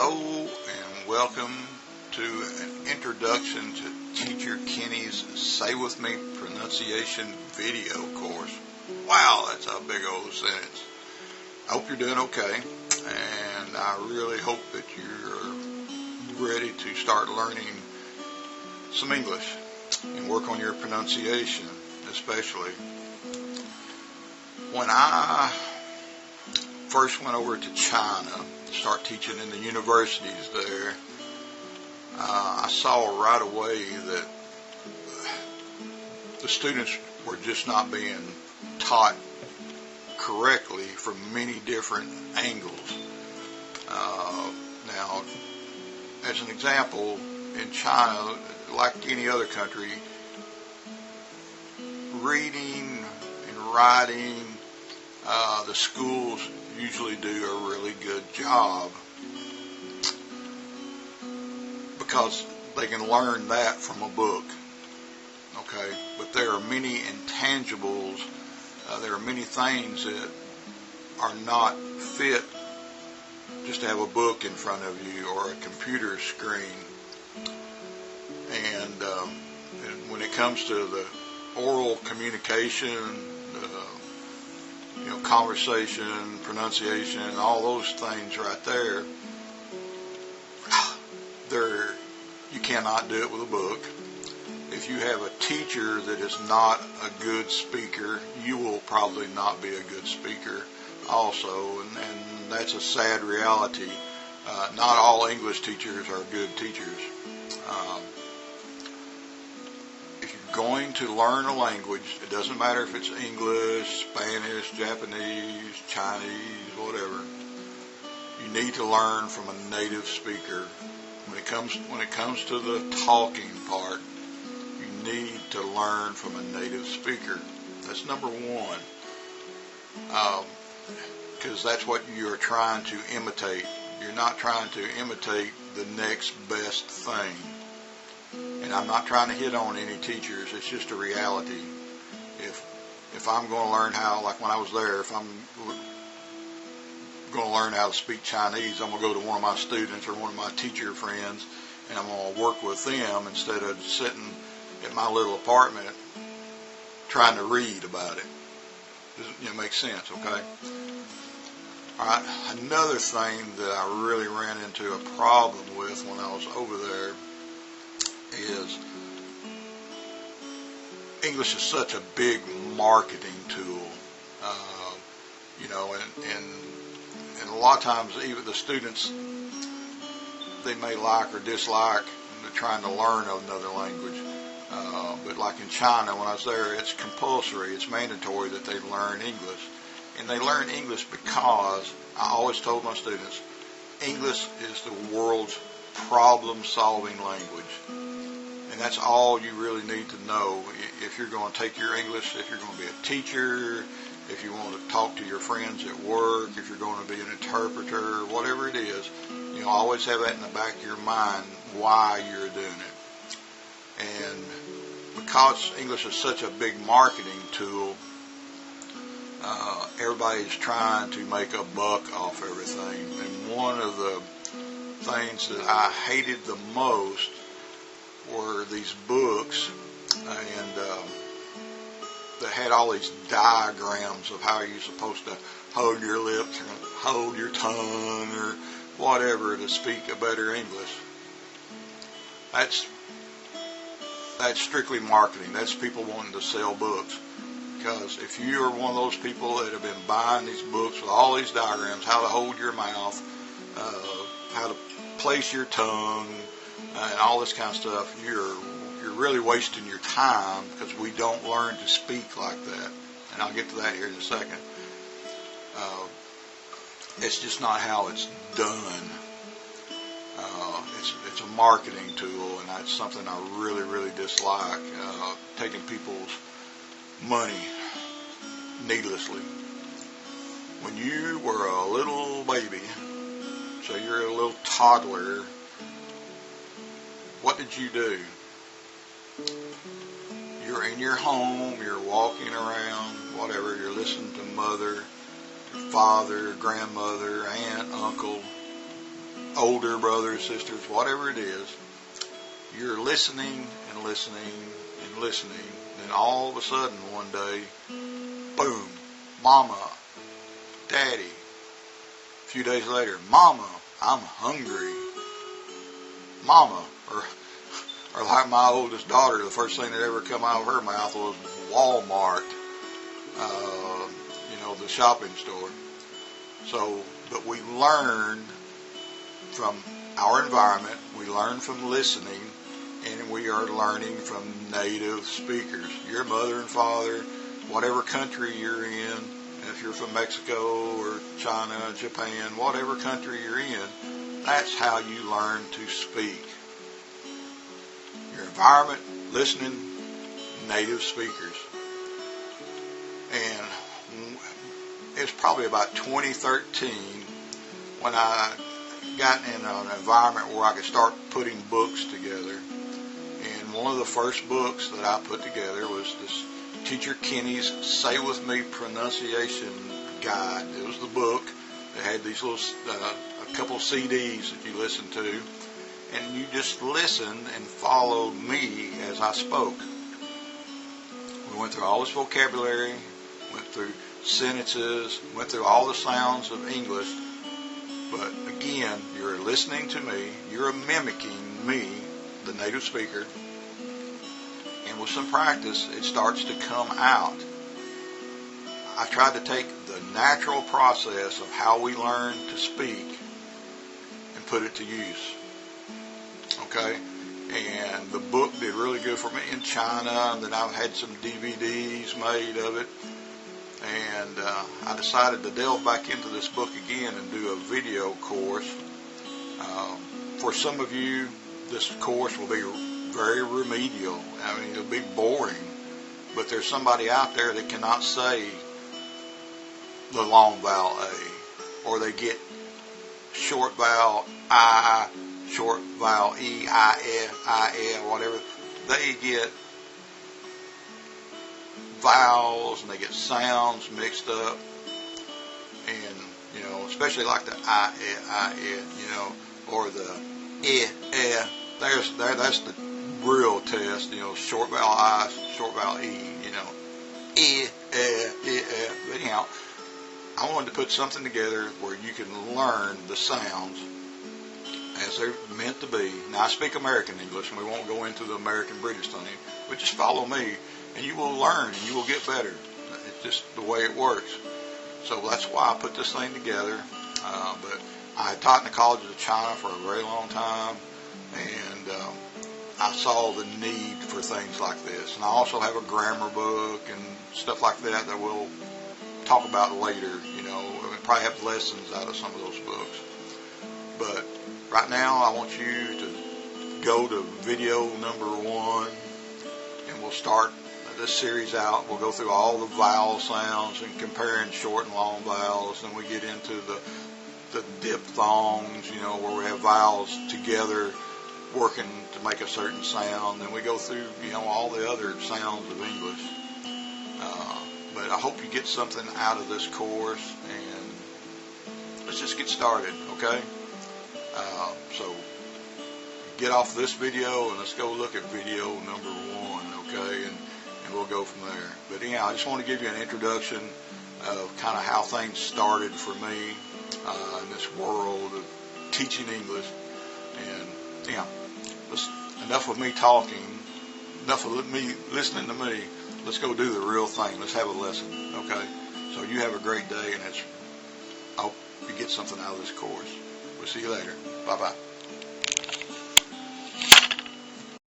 Hello and welcome to an introduction to Teacher Kenny's Say With Me pronunciation video course. Wow, that's a big old sentence. I hope you're doing okay, and I really hope that you're ready to start learning some English and work on your pronunciation, especially. When I first went over to China to start teaching in the universities there, I saw right away that the students were just not being taught correctly from many different angles. Now, as an example, in China, like any other country, reading and writing, the schools usually do a really good job because they can learn that from a book. Okay, but there are many intangibles. There are many things that are not fit just to have a book in front of you or a computer screen. And when it comes to the oral communication, conversation, pronunciation, all those things right there, you cannot do it with a book. If you have a teacher that is not a good speaker, you will probably not be a good speaker also, and that's a sad reality. Not all English teachers are good teachers. If you're going to learn a language, it doesn't matter if it's English, Spanish, Japanese, Chinese, whatever, you need to learn from a native speaker. When it comes to the talking part, you need to learn from a native speaker. That's number one, because that's what you're trying to imitate. You're not trying to imitate the next best thing. And I'm not trying to hit on any teachers. It's just a reality. If I'm going to learn how, like when I was there, if I'm going to learn how to speak Chinese, I'm going to go to one of my students or one of my teacher friends, and I'm going to work with them instead of sitting at my little apartment trying to read about it. It makes sense, okay? All right. Another thing that I really ran into a problem with when I was over there is English is such a big marketing tool, and a lot of times even the students, they may like or dislike trying to learn another language. But like in China, when I was there, it's compulsory, it's mandatory that they learn English. And they learn English because I always told my students, English is the world's problem-solving language. And that's all you really need to know if you're going to take your English, if you're going to be a teacher, if you want to talk to your friends at work, if you're going to be an interpreter, whatever it is, always have that in the back of your mind why you're doing it. And because English is such a big marketing tool, everybody's trying to make a buck off everything. And one of the things that I hated the most were these books, and that had all these diagrams of how you're supposed to hold your lips or hold your tongue or whatever to speak a better English. That's strictly marketing. That's people wanting to sell books. Because if you are one of those people that have been buying these books with all these diagrams, how to hold your mouth, how to place your tongue, and all this kind of stuff, you're really wasting your time because we don't learn to speak like that. And I'll get to that here in a second. It's just not how it's done. It's a marketing tool, and that's something I really, really dislike. Taking people's money needlessly. When you were a little baby, so you're a little toddler, what did you do? You're in your home, you're walking around, whatever, you're listening to mother, your father, grandmother, aunt, uncle, older brothers, sisters, whatever it is, you're listening and listening and listening. Then all of a sudden one day, boom, Mama, Daddy. A few days later, Mama, I'm hungry. Mama, or like my oldest daughter, the first thing that ever come out of her mouth was Walmart, the shopping store. So, but we learn from our environment, we learn from listening, and we are learning from native speakers. Your mother and father, whatever country you're in, if you're from Mexico or China, Japan, whatever country you're in, that's how you learn to speak. Your environment, listening, native speakers. And it's probably about 2013 when I got in an environment where I could start putting books together. And one of the first books that I put together was this Teacher Kenny's Say With Me Pronunciation Guide. It was the book that had these little, a couple CDs that you listened to, and you just listened and followed me as I spoke. We went through all this vocabulary, went through sentences, went through all the sounds of English, but again, you're listening to me, you're mimicking me, the native speaker, and with some practice, it starts to come out. I tried to take the natural process of how we learn to speak and put it to use. Okay? And the book did really good for me in China, and then I've had some DVDs made of it. And I decided to delve back into this book again and do a video course. For some of you, this course will be very remedial. I mean, it'll be boring. But there's somebody out there that cannot say the long vowel A, or they get short vowel I, short vowel E, I, whatever. They get vowels and they get sounds mixed up, and especially like the I, or the that's the real test. Short vowel I, short vowel E. But anyhow, I wanted to put something together where you can learn the sounds as they're meant to be. Now, I speak American English, and we won't go into the American British thing, but just follow me, and you will learn, and you will get better. It's just the way it works. So that's why I put this thing together. But I had taught in the colleges of China for a very long time, and I saw the need for things like this. And I also have a grammar book and stuff like that that we'll talk about later. We'll probably have lessons out of some of those books. But right now, I want you to go to video number 1, and we'll start this series out. We'll go through all the vowel sounds and comparing short and long vowels. Then we get into the diphthongs, where we have vowels together working to make a certain sound. Then we go through, all the other sounds of English. But I hope you get something out of this course, and let's just get started, okay? So get off this video and let's go look at video number 1, okay? And we'll go from there. But anyhow, I just want to give you an introduction of kind of how things started for me in this world of teaching English. And enough of me talking, enough of me listening to me. Let's go do the real thing. Let's have a lesson, okay? So you have a great day, and I hope you get something out of this course. We'll see you later. Bye-bye.